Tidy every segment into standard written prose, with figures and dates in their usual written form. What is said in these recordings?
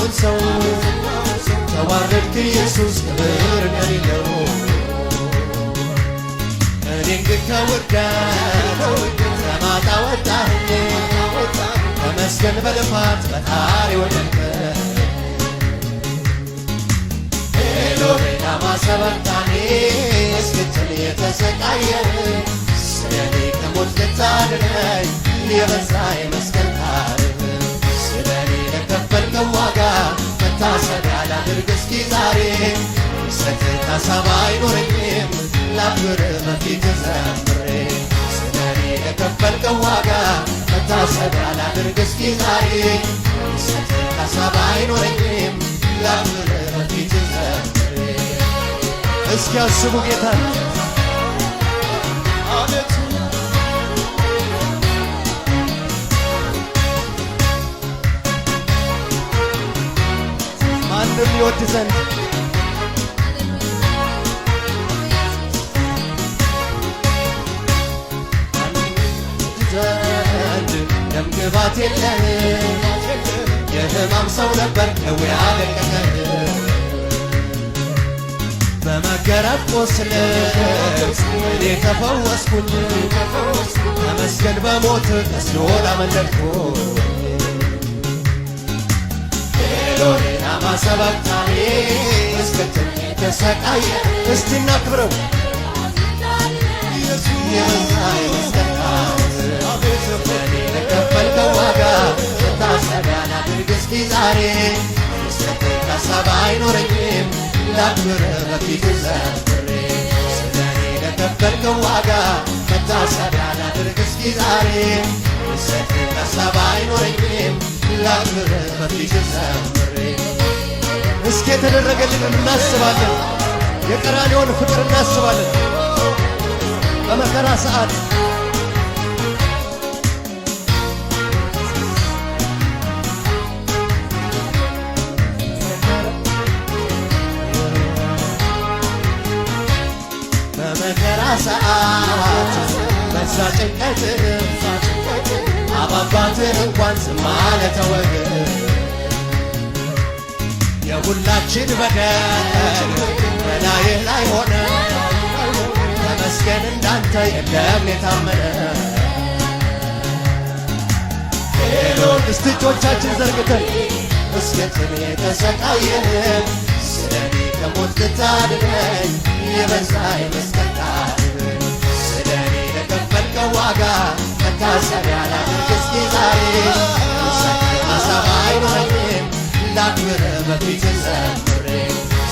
የሰማውን ሰው ተዋረድክ ኢየሱስ ክብር እንደሌለው እኔን ግን ከውርደት ከማጣ ወጣኸኝ ተመስገን በልፋት ፈጣሪ ወደድከኝ ኤሎሄ ላማ ሰበቅታኒ እስክትል የተሰቃየህ ስለኔ ከሞት ልታድነኝ የበዛ የመስቀል ታሪክ ስለኔ ለከፈልከው ዋጋ መታሰቢያ ላድርግ እስኪ ዛሬ ሰጥህ ካሳብ አይኖረኝም ላክብርህ በፊትህ ዘምሬ ስለኔ ለከፈልከው ዋጋ መታሰቢያ ላድርግ እስኪ ዛሬ ሰጥህ ካሳብ አይኖረኝም ላክብርህ በፊትህ ዘምሬ እስኪ አስቡ ጌታን ማንም ይወድ ዘንድ ደም ግባት የለህም የሕማም ሰው ነበር ደዌ አለቀቀህ በመገረፍ ቆስል እኔ ተፈወስኩኝ ተመስገን በሞትህ ከሲኦል አመለጥኩኝ ኤሎሄ ላማ ሰበቅታኒ እስክትል የተሰቃየህ እስቲ እናክብረው የበዛ የመስቀል ታሪክ ለኔ ለከፈልከው ዋጋ መታሰቢያ ላድርግ እስኪ ዛሬ ሰጥህ ካሳብ አይኖረኝም ላክብርህ በፊትህ ዘምሬ ስለኔ ለከፈልከው ዋጋ መታሰቢያ ላድርግ እስኪ ዛሬ ሰጥህ ካሳብ አይኖረኝም ላክብርህ በፊትህ ዘምሬ እስኪ የተደረገልንን እናስባለን የቀራንዮውን ፍቅር እናስባለን በመከራ ሰዓት በመከራ ሰዓት በዛ ጭንቀት አባባትህ እንኳን ዝም አለ ተወህ የሁላችን በደል በላይህ ላይ ሆነ ተመስገን እንዳንተ የለም የታመነ ኤሎሄ እስቲ እጆቻችን ዘርግተን እስክትል የተሰቃየህ ስለኔ ከሞት ልታድነኝ የበዛ የመስቀል ታሪክ ስለኔ ለከፈልከው ዋጋ መታሰቢያ ላድርግ እስኪ ዛሬ ሰጥህ ካሳብ አይኖረኝም ላክብርህ በፊትህ ዘምሬ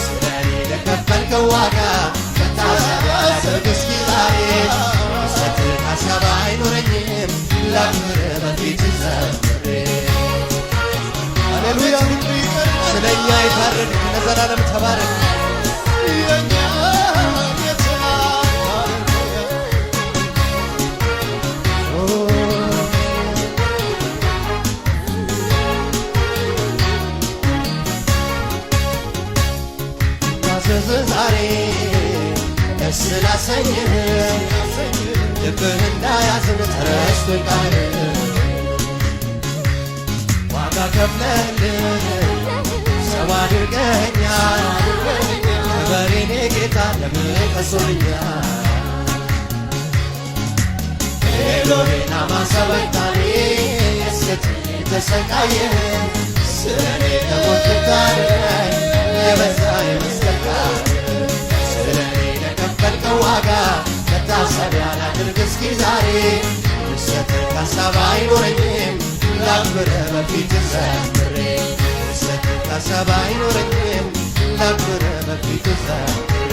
ስለኔ ለከፈልከው ዋጋ መታሰቢያ ላድርግ እስኪ ዛሬ ሰጥህ ካሳብ አይኖረኝም ላክብርህ በፊትህ ዘምሬ ሃሌሉያ ስለኛ የታረድክ ለዘላለም ተባረክ ዛሬ ደስ ላሰኝህ ልብህ እንዳያዝን ተረስቶ ቃልህ ዋጋ ከፍለህልኝ ሰው አድርገኸኛል ክበር የኔ ጌታ ደምህ ፈሶልኛል ኤሎሄ ላማ ሰበቅታኒ እስክትል የተሰቃየህ ስለኔ ከሞት ልታድነኝ የበዛ የመስቀል ታሪክ ስለኔ ለከፈልከው ዋጋ መታሰቢያ ላድርግ እስኪ ዛሬ ሰጥህ ካሳብ አይኖረኝም ላክብርህ በፊትህ ዘምሬ ሰጥህ ካሳብ አይኖረኝም ላክብርህ በፊትህ ዘምሬ